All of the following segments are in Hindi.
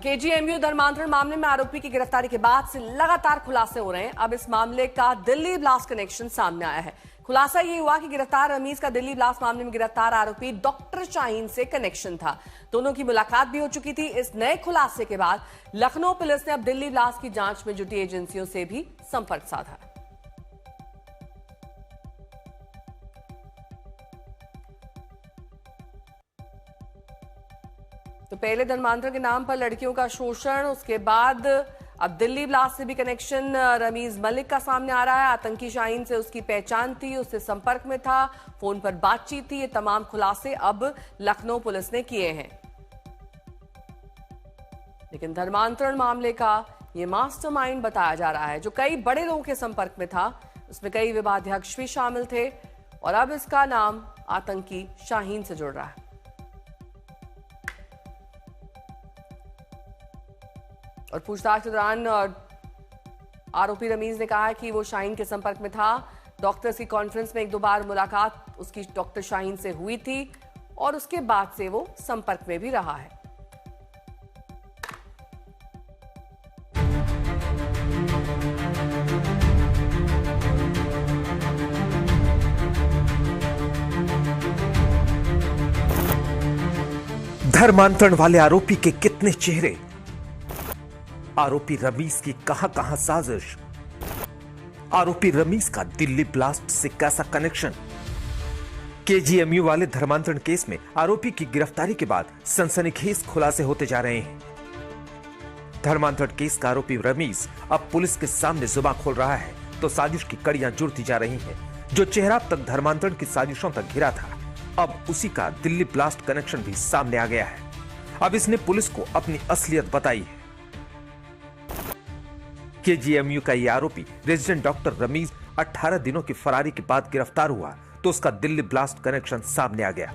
केजीएमयू धर्मांतरण मामले में आरोपी की गिरफ्तारी के बाद से लगातार खुलासे हो रहे हैं। अब इस मामले का दिल्ली ब्लास्ट कनेक्शन सामने आया है। खुलासा ये हुआ कि गिरफ्तार रमीज का दिल्ली ब्लास्ट मामले में गिरफ्तार आरोपी डॉक्टर शाहीन से कनेक्शन था। दोनों की मुलाकात भी हो चुकी थी। इस नए खुलासे के बाद लखनऊ पुलिस ने अब दिल्ली ब्लास्ट की जांच में जुटी एजेंसियों से भी संपर्क साधा। तो पहले धर्मांतरण के नाम पर लड़कियों का शोषण, उसके बाद अब दिल्ली ब्लास्ट से भी कनेक्शन रमीज मलिक का सामने आ रहा है। आतंकी शाहीन से उसकी पहचान थी, उससे संपर्क में था, फोन पर बातचीत थी। ये तमाम खुलासे अब लखनऊ पुलिस ने किए हैं। लेकिन धर्मांतरण मामले का ये मास्टरमाइंड बताया जा रहा है, जो कई बड़े लोगों के संपर्क में था। उसमें कई विभागाध्यक्ष भी शामिल थे और अब इसका नाम आतंकी शाहीन से जुड़ रहा है। और पूछताछ के दौरान आरोपी रमीज ने कहा कि वो शाहीन के संपर्क में था। डॉक्टर्स की कॉन्फ्रेंस में एक दो बार मुलाकात उसकी डॉक्टर शाहीन से हुई थी और उसके बाद से वो संपर्क में भी रहा है। धर्मांतरण वाले आरोपी के कितने चेहरे, आरोपी रमीज की कहां कहां साजिश, आरोपी रमीज का दिल्ली ब्लास्ट से कैसा कनेक्शन। केजीएमयू वाले धर्मांतरण केस में आरोपी की गिरफ्तारी के बाद सनसनीखेज खुलासे होते जा रहे हैं। धर्मांतरण केस का आरोपी रमीज अब पुलिस के सामने जुबान खोल रहा है तो साजिश की कड़ियां जुड़ती जा रही हैं। जो चेहरा अब तक धर्मांतरण की साजिशों तक घिरा था, अब उसी का दिल्ली ब्लास्ट कनेक्शन भी सामने आ गया है। अब इसने पुलिस को अपनी असलियत बताई है। केजीएमयू का ये आरोपी रेजिडेंट डॉक्टर रमीज 18 दिनों की फरारी के बाद गिरफ्तार हुआ तो उसका दिल्ली ब्लास्ट कनेक्शन सामने आ गया।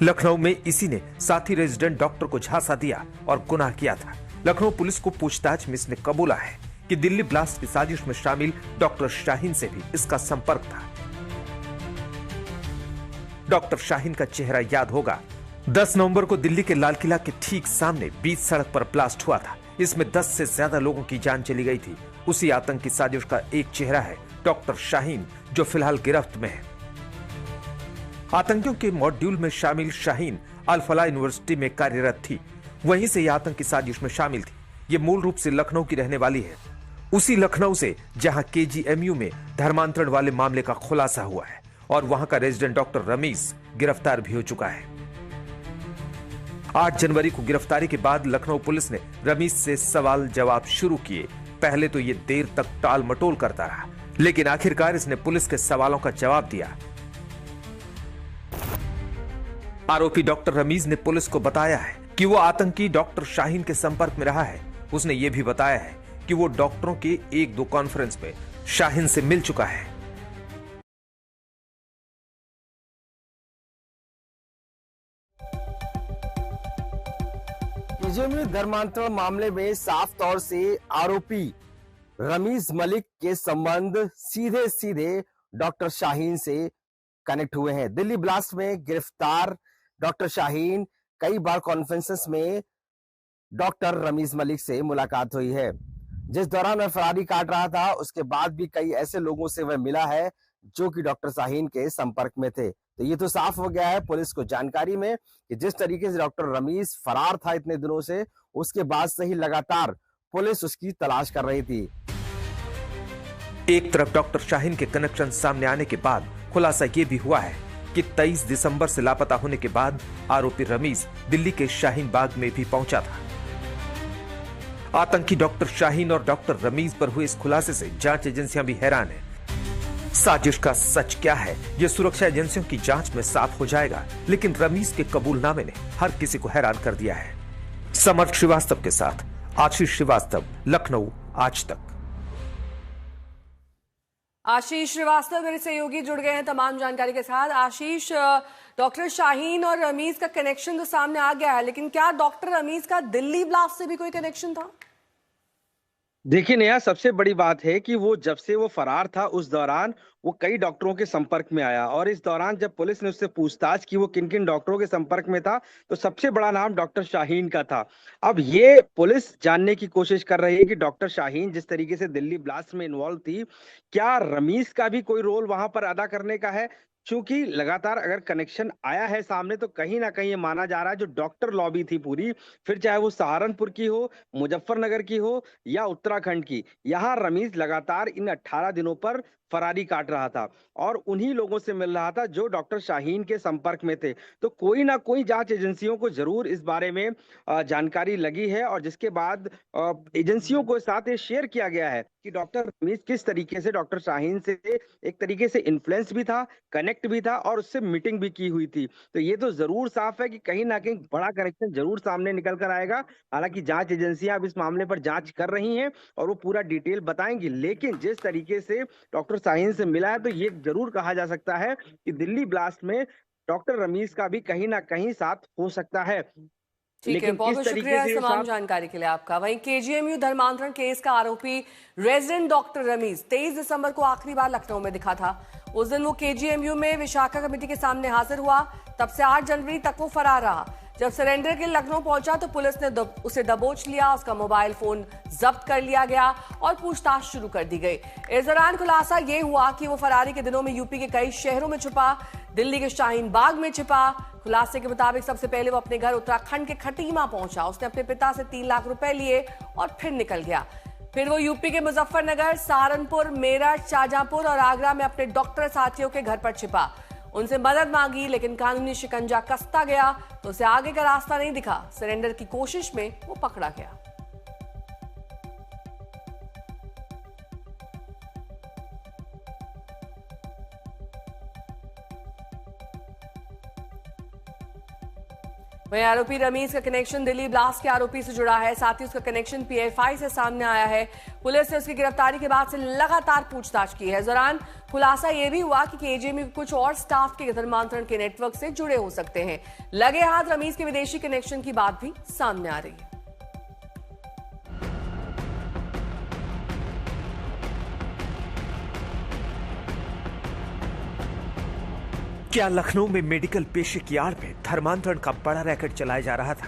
लखनऊ में इसी ने साथी रेजिडेंट डॉक्टर को झांसा दिया और गुनाह किया था। लखनऊ पुलिस को पूछताछ में इसने कबूला है कि दिल्ली ब्लास्ट की साजिश में शामिल डॉक्टर शाहीन से भी इसका संपर्क था। डॉक्टर शाहीन का चेहरा याद होगा। 10 नवंबर को दिल्ली के लाल किला के ठीक सामने बीच सड़क पर ब्लास्ट हुआ था। इसमें 10 से ज्यादा लोगों की जान चली गई थी। उसी आतंकी साजिश का एक चेहरा है डॉक्टर शाहीन, जो फिलहाल गिरफ्त में है। आतंकियों के मॉड्यूल में शामिल शाहीन अल-फलाह यूनिवर्सिटी में कार्यरत थी। वहीं से यह आतंकी साजिश में शामिल थी। ये मूल रूप से लखनऊ की रहने वाली है, उसी लखनऊ से जहां केजीएमयू में धर्मांतरण वाले मामले का खुलासा हुआ है और वहां का रेजिडेंट डॉक्टर रमीज गिरफ्तार भी हो चुका है। 8 जनवरी को गिरफ्तारी के बाद लखनऊ पुलिस ने रमीज से सवाल जवाब शुरू किए। पहले तो ये देर तक टाल मटोल करता रहा, लेकिन आखिरकार इसने पुलिस के सवालों का जवाब दिया। आरोपी डॉक्टर रमीज ने पुलिस को बताया है कि वो आतंकी डॉक्टर शाहीन के संपर्क में रहा है। उसने ये भी बताया है कि वो डॉक्टरों के 1-2 कॉन्फ्रेंस में शाहीन से मिल चुका है। केजीएमयू धर्मांतरण मामले में साफ तौर से आरोपी रमीज मलिक के संबंध सीधे सीधे डॉक्टर शाहीन से कनेक्ट हुए हैं। दिल्ली ब्लास्ट में गिरफ्तार डॉक्टर शाहीन कई बार कॉन्फ्रेंसेस में डॉक्टर रमीज मलिक से मुलाकात हुई है। जिस दौरान वह फरारी काट रहा था, उसके बाद भी कई ऐसे लोगों से वह मिला है जो कि डॉक्टर शाहीन के संपर्क में थे। तो ये तो साफ हो गया है पुलिस को जानकारी में कि जिस तरीके से डॉक्टर रमीज फरार था इतने दिनों से, उसके बाद से ही लगातार पुलिस उसकी तलाश कर रही थी। एक तरफ डॉक्टर शाहीन के कनेक्शन सामने आने के बाद खुलासा यह भी हुआ है कि 23 दिसंबर से लापता होने के बाद आरोपी रमीज दिल्ली के शाहीन बाग में भी पहुंचा था। आतंकी डॉक्टर शाहीन और डॉक्टर रमीज पर हुए इस खुलासे से जांच एजेंसियां भी हैरान हैं। साजिश का सच क्या है, यह सुरक्षा एजेंसियों की जांच में साफ हो जाएगा, लेकिन रमीज के कबूलनामे ने हर किसी को हैरान कर दिया है। समर्थ श्रीवास्तव के साथ आशीष श्रीवास्तव, लखनऊ आज तक। आशीष श्रीवास्तव मेरे सहयोगी जुड़ गए हैं तमाम जानकारी के साथ। आशीष, डॉक्टर शाहीन और रमीज का कनेक्शन तो सामने आ गया है, लेकिन क्या डॉक्टर रमीज का दिल्ली ब्लास्ट से भी कोई कनेक्शन था? देखिए नेहा, सबसे बड़ी बात है कि वो जब से वो फरार था उस दौरान वो कई डॉक्टरों के संपर्क में आया, और इस दौरान जब पुलिस ने उससे पूछताछ की वो किन किन डॉक्टरों के संपर्क में था, तो सबसे बड़ा नाम डॉक्टर शाहीन का था। अब ये पुलिस जानने की कोशिश कर रही है कि डॉक्टर शाहीन जिस तरीके से दिल्ली ब्लास्ट में इन्वॉल्व थी, क्या रमीज का भी कोई रोल वहां पर अदा करने का है। क्योंकि लगातार अगर कनेक्शन आया है सामने, तो कहीं ना कहीं ये माना जा रहा है जो डॉक्टर लॉबी थी पूरी, फिर चाहे वो सहारनपुर की हो, मुजफ्फरनगर की हो या उत्तराखंड की, यहाँ रमीज लगातार इन 18 दिनों पर फरारी काट रहा था और उन्हीं लोगों से मिल रहा था जो डॉक्टर शाहीन के संपर्क में थे। तो कोई ना कोई जांच एजेंसियों को जरूर इस बारे में जानकारी लगी है, और जिसके बाद एजेंसियों को साथ ये शेयर किया गया है कि डॉक्टर रमीज किस तरीके से डॉक्टर शाहीन से एक तरीके से इन्फ्लुएंस भी था, कनेक्ट भी था और उससे मीटिंग भी की हुई थी। तो ये तो जरूर साफ है कि कहीं ना कहीं बड़ा कनेक्शन जरूर सामने निकल कर आएगा। हालांकि जांच एजेंसियां अब इस मामले पर जांच कर रही हैं और वो पूरा डिटेल बताएंगी, लेकिन जिस तरीके से डॉक्टर शाहीन से मिला है, तो ये जरूर कहा जा सकता है कि दिल्ली ब्लास्ट में डॉक्टर रमीज का भी कहीं ना कहीं साथ हो सकता है। ठीक है, लेकिन बहुत किस बहुत तरीके शुक्रिया से इस ये तमाम साथ जानकारी के लिए आपका। वहीं केजीएमयू धर्मांतरण केस का आरोपी रेजिडेंट डॉक्टर रमीज 23 दिसंबर को आखिरी बार लखनऊ में दिखा था। उस दिन वो केजीएमयू में विशाखा कमेटी के सामने हाजिर हुआ। तब से 8 जनवरी तक वो फरार रहा। जब सरेंडर के लिए लखनऊ पहुंचा तो पुलिस ने उसे दबोच लिया, उसका मोबाइल फोन जब्त कर लिया गया और पूछताछ शुरू कर दी गई। इस दौरान खुलासा ये हुआ कि वो फरारी के दिनों में यूपी के कई शहरों में छुपा, दिल्ली के शाहीन बाग में छिपा। खुलासे के मुताबिक सबसे पहले वो अपने घर उत्तराखंड के खटीमा पहुंचा। उसने अपने पिता से 3 लाख रुपए लिए और फिर निकल गया। फिर वो यूपी के मुजफ्फरनगर, सहारनपुर, मेरठ, शाहजहांपुर और आगरा में अपने डॉक्टर साथियों के घर पर छिपा। उनसे मदद मांगी, लेकिन कानूनी शिकंजा कसता गया तो उसे आगे का रास्ता नहीं दिखा। सरेंडर की कोशिश में वो पकड़ा गया। वहीं आरोपी रमीज का कनेक्शन दिल्ली ब्लास्ट के आरोपी से जुड़ा है, साथ ही उसका कनेक्शन पीएफआई से सामने आया है। पुलिस ने उसकी गिरफ्तारी के बाद से लगातार पूछताछ की है। इस दौरान खुलासा यह भी हुआ कि केजीएमयू कुछ और स्टाफ के धर्मांतरण के नेटवर्क से जुड़े हो सकते हैं। लगे हाथ रमीज के विदेशी कनेक्शन की बात भी सामने आ रही है। क्या लखनऊ में मेडिकल पेशे की आड़ में धर्मांतरण का बड़ा रैकेट चलाया जा रहा था?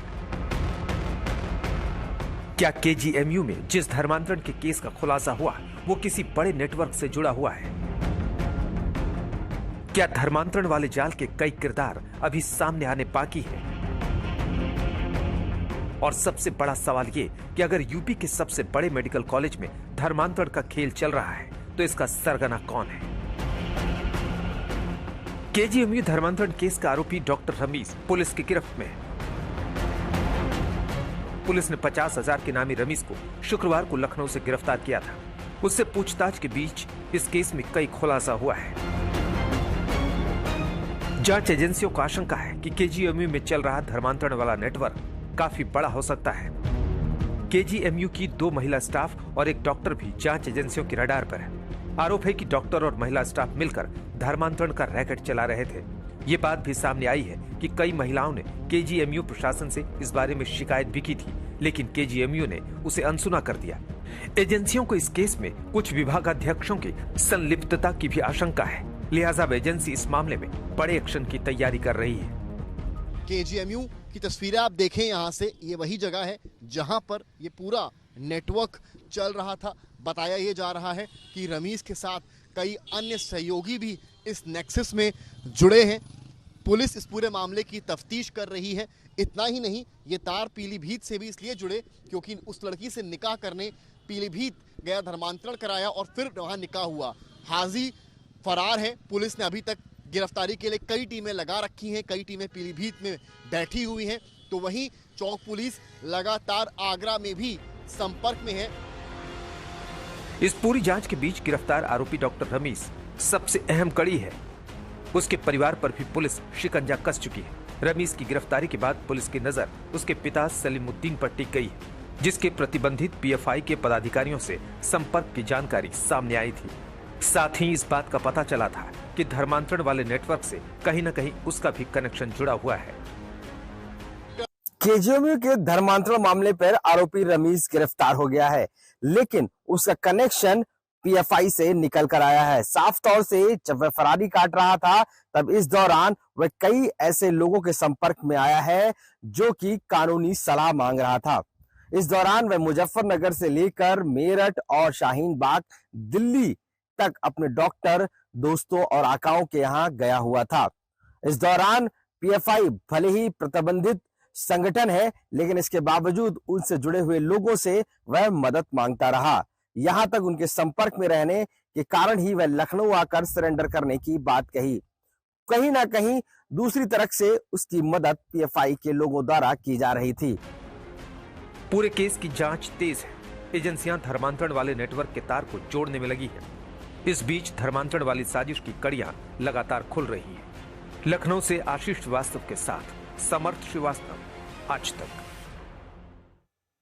क्या केजीएमयू में जिस धर्मांतरण के केस का खुलासा हुआ वो किसी बड़े नेटवर्क से जुड़ा हुआ है? क्या धर्मांतरण वाले जाल के कई किरदार अभी सामने आने बाकी है? और सबसे बड़ा सवाल ये कि अगर यूपी के सबसे बड़े मेडिकल कॉलेज में धर्मांतरण का खेल चल रहा है तो इसका सरगना कौन है? केजीएमयू धर्मांतरण केस का आरोपी डॉक्टर रमीज पुलिस की गिरफ्त में है। पुलिस ने 50,000 के नामी रमीज को शुक्रवार को लखनऊ से गिरफ्तार किया था। उससे पूछताछ के बीच इस केस में कई खुलासा हुआ है। जांच एजेंसियों को आशंका है कि केजीएमयू में चल रहा धर्मांतरण वाला नेटवर्क काफी बड़ा हो सकता है। केजीएमयू की 2 महिला स्टाफ और एक डॉक्टर भी जांच एजेंसियों की रडार पर है। आरोप है कि डॉक्टर और महिला स्टाफ मिलकर धर्मांतरण का रैकेट चला रहे थे। ये बात भी सामने आई है कि कई महिलाओं ने केजीएमयू प्रशासन से इस बारे में शिकायत भी की थी, लेकिन केजीएमयू ने उसे अनसुना कर दिया। एजेंसियों को इस केस में कुछ विभागाध्यक्षों की संलिप्तता की भी आशंका है, लिहाजा एजेंसी इस मामले में बड़े एक्शन की तैयारी कर रही है। केजीएमयू की तस्वीरें आप देखें यहाँ से, ये वही जगह है जहाँ पर ये पूरा नेटवर्क चल रहा था। बताया ये जा रहा है कि रमीज के साथ कई अन्य सहयोगी भी इस नेक्सस में जुड़े हैं। पुलिस इस पूरे मामले की तफ्तीश कर रही है। इतना ही नहीं, ये तार पीलीभीत से भी इसलिए जुड़े क्योंकि उस लड़की से निकाह करने पीलीभीत गया, धर्मांतरण कराया और फिर वहाँ निकाह हुआ। हाजी फरार है। पुलिस ने अभी तक गिरफ्तारी के लिए कई टीमें लगा रखी हैं, कई टीमें पीलीभीत में बैठी हुई हैं। तो वहीं चौक पुलिस लगातार आगरा में भी संपर्क में है। इस पूरी जांच के बीच गिरफ्तार आरोपी डॉक्टर रमीज सबसे अहम कड़ी है। उसके परिवार पर भी पुलिस शिकंजा कस चुकी है। रमीज की गिरफ्तारी के बाद पुलिस की नजर उसके पिता सलीमुद्दीन पर टिक गई है, जिसके प्रतिबंधित पीएफआई के पदाधिकारियों से संपर्क की जानकारी सामने आई थी। साथ ही इस बात का पता चला था कि धर्मांतरण वाले नेटवर्क से कहीं न कहीं उसका भी कनेक्शन जुड़ा हुआ है। केजीएमयू के धर्मांतरण मामले पर आरोपी रमीज गिरफ्तार हो गया है, लेकिन उसका कनेक्शन पीएफआई से निकल कर आया है। साफ तौर से जब वह फरारी काट रहा था तब इस दौरान वह कई ऐसे लोगों के संपर्क में आया है जो कि कानूनी सलाह मांग रहा था। इस दौरान वह मुजफ्फरनगर से लेकर मेरठ और शाहीन बाग दिल्ली तक अपने डॉक्टर, दोस्तों और आकाओं के यहां गया हुआ था। इस दौरान पीएफआई भले ही प्रतिबंधित संगठन है, लेकिन इसके बावजूद उनसे जुड़े हुए लोगों से वह मदद मांगता रहा। यहां तक उनके संपर्क में रहने के कारण ही वह लखनऊ आकर सरेंडर करने की बात कही। कहीं ना कहीं दूसरी तरफ से उसकी मदद पीएफआई के लोगों द्वारा की जा रही थी। पूरे केस की जांच तेज है। एजेंसियां धर्मांतरण वाले नेटवर्क के तार को जोड़ने में लगी हैं। इस बीच धर्मांतरण वाली साजिश की कड़ियां लगातार खुल रही हैं। लखनऊ से आशीष श्रीवास्तव के साथ समर्थ श्रीवास्तव, आज तक।